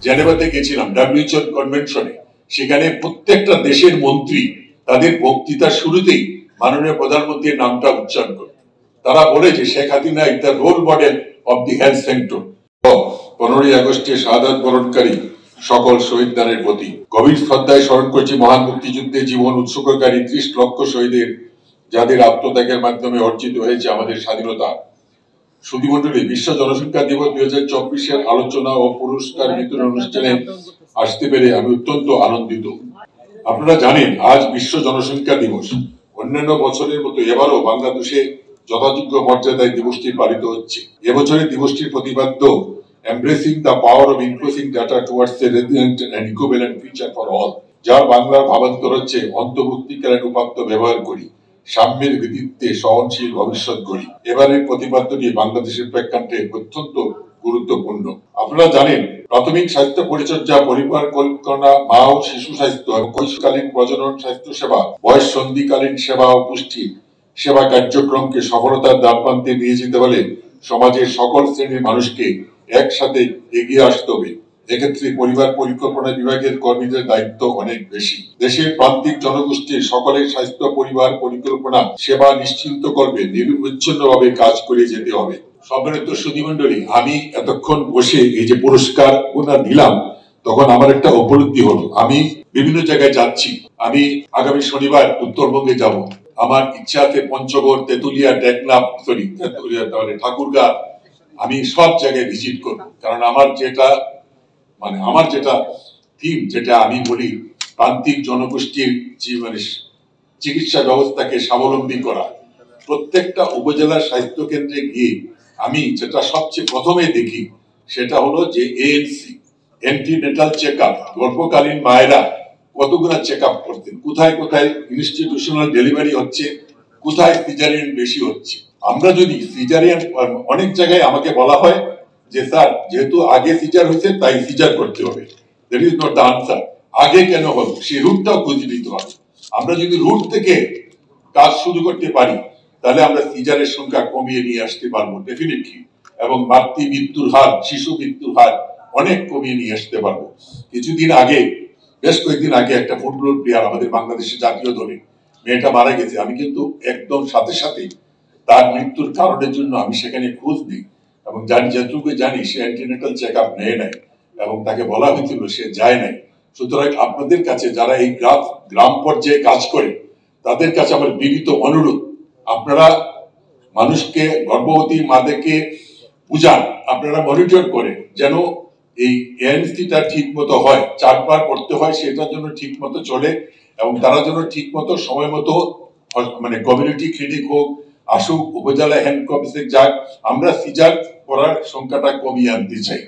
জেনেভাতে গেছিলাম ডব্লিউএইচও কনভেনশনে। সেখানে প্রত্যেকটা দেশের মন্ত্রী তাদের বক্তৃতার শুরুতেই মাননীয় প্রধানমন্ত্রীর নামটা উচ্চারণ করে। তারা বলে যে Sheikh Hasina is the role model of the health sector. 15ই আগস্টে শাহাদাত বরণকারী সকল শহীদদের প্রতি গভীর শ্রদ্ধায় স্মরণ করছি মহান মুক্তিযুদ্ধে জীবন উৎসর্গকারী 30 লক্ষ শহীদের, যাদের আত্মত্যাগের মাধ্যমে অর্জিত হয়েছে আমাদের স্বাধীনতা। সুধীমণ্ডলী, বিশ্ব জনসংখ্যা দিবস 2024-এর আলোচনা ও পুরস্কার বিতরণ অনুষ্ঠানে আসতে পেরে আমি অত্যন্ত আনন্দিত। আপনারা জানেন আজ বিশ্ব জনসংখ্যা দিবস। অন্যান্য বছরের মতো এবারও বাংলাদেশে যথাযোগ্য মর্যাদায় দিবসটি পালিত হচ্ছে। এবছরের দিবসটির প্রতিপাদ্য embracing the power of inclusive data towards a resilient and equivalent future for all, যার বাংলার ভাবান্তর হচ্ছে অন্তর্ভুক্তিকালীন উপাত্ত ব্যবহার করি, সাম্যের ভিত্তিতে সহনশীল ভবিষ্যৎ গড়ি। এবারের প্রতিপাদ্যটি বাংলাদেশের প্রেক্ষাপটে অত্যন্ত গুরুত্বপূর্ণ। আপনারা জানেন প্রাথমিক স্বাস্থ্য পরিচর্যা, পরিবার কল্পনা, মা ও শিশু স্বাস্থ্য এবং কৈশোরকালীন প্রজনন স্বাস্থ্য সেবা, বয়স সন্ধিকালীন সেবা ও পুষ্টি সেবা কার্যক্রমকে সফলতার দ্বারপ্রান্তে নিয়ে যেতে হলে সমাজের সকল শ্রেণীর মানুষকে একসাথে এগিয়ে আসতে হবে। এক্ষেত্রে পরিবার পরিকল্পনা বিভাগের কর্মীদের দায়িত্ব অনেক বেশি। দেশের প্রান্তিক জনগোষ্ঠীর সকলের স্বাস্থ্য পরিবার পরিকল্পনা সেবা নিশ্চিন্ত করবে নিরবচ্ছিন্নভাবে কাজ করে যেতে হবে। সম্মানিত সুধীমণ্ডলী, আমি এতক্ষণ বসে এই যে পুরস্কার দিলাম, তখন আমার একটা উপলব্ধি হলো। আমি বিভিন্ন জায়গায় যাচ্ছি। আমি আগামী শনিবার উত্তরবঙ্গে যাব। আমার ইচ্ছা আছে পঞ্চগড়, তেতুলিয়া, টেকনাফ, ঠাকুরগাঁ, আমি সব জায়গায় ভিজিট করব। কারণ আমার যেটা থিম, যেটা আমি বলি, প্রান্তিক জনগোষ্ঠীর চিকিৎসা ব্যবস্থাকে স্বাবলম্বী করা। প্রত্যেকটা উপজেলার স্বাস্থ্য কেন্দ্রে গিয়ে আমি যেটা সবচেয়ে প্রথমে দেখি সেটা হলো যে ANC অ্যান্টিনেটাল চেক আপ, গর্ভকালীন মায়েরা কতগুলো চেক আপ করতেন, কোথায় কোথায় ইনস্টিটিউশনাল ডেলিভারি হচ্ছে, কোথায় সিজারিয়ান বেশি হচ্ছে। আমরা যদি সিজারিয়ান, অনেক জায়গায় আমাকে বলা হয় যে স্যার যেহেতু আগে সিজার হয়েছে তাই সিজার করতে হবে। That is not the answer. আগে কেন হলো সেই রুটটাও খুঁজে নিতে হবে। আমরা যদি রুট থেকে কাজ শুরু করতে পারি তাহলে আমরা সিজারের সংখ্যা কমিয়ে নিয়ে আসতে পারবো ডেফিনেটলি, এবং মাতৃ মৃত্যুর হার, শিশু মৃত্যুর হার অনেক কমিয়ে নিয়ে আসতে পারবো। বেশ কয়েকদিন আগে একটা ফুটবল প্লেয়ার আমাদের বাংলাদেশের জাতীয় দলে, মেয়েটা মারা গেছে। আমি কিন্তু একদম সাথে সাথে তার মৃত্যুর কারণের জন্য আমি সেখানে খোঁজ দিই এবং যেটুকু জানি সে অ্যান্টিনেটাল চেক আপ নেয় নাই এবং তাকে বলা হয়েছিল সে যায় নাই। সুতরাং আপনাদের কাছে যারা এই গ্রাম পর্যায়ে কাজ করে তাদের কাছে আমার বিনীত অনুরোধ, আপনারা মানুষকে, গর্ভবতী মাদেরকে বুঝান, আপনারা মনিটর করে যেন এই এএনসিটা ঠিক মতো হয়, 4 বার করতে হয়, সেটার জন্য ঠিক মতো চলে এবং তারা যেন ঠিক মতো সময় মতো কমিউনিটি ক্লিনিক হোক, আসুক, উপজেলা হেলথ অফিসে যাক। আমরা সিজার করার সংখ্যাটা কমিয়ে আনতে চাই।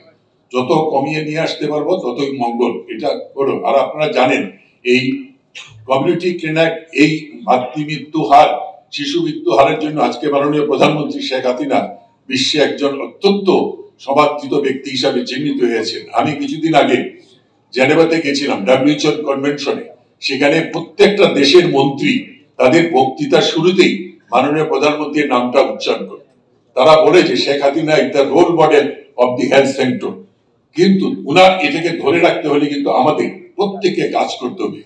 যত কমিয়ে নিয়ে আসতে পারবো ততই মঙ্গল। এটা হলো। আর আপনারা জানেন এই কমিউনিটি ক্লিনিক, এই মাতৃমৃত্যু হার, শিশু মৃত্যু হারের জন্য আজকে মাননীয় প্রধানমন্ত্রী শেখ হাসিনা বিশ্বে একজন অত্যন্ত সমাদৃত ব্যক্তি হিসাবে চিহ্নিত হয়েছেন। আমি কিছুদিন আগে জেনেভাতে গেছিলাম ডব্লিউএইচও কনভেনশনে। সেখানে প্রত্যেকটা দেশের মন্ত্রী তাদের বক্তৃতার শুরুতেই মাননীয় প্রধানমন্ত্রীর নামটা উচ্চারণ করে। তারা বলে যে Sheikh Hasina is the role model of the health sector. কিন্তু উনার এটাকে ধরে রাখতে হলে কিন্তু আমাদের প্রত্যেককে কাজ করতে হবে।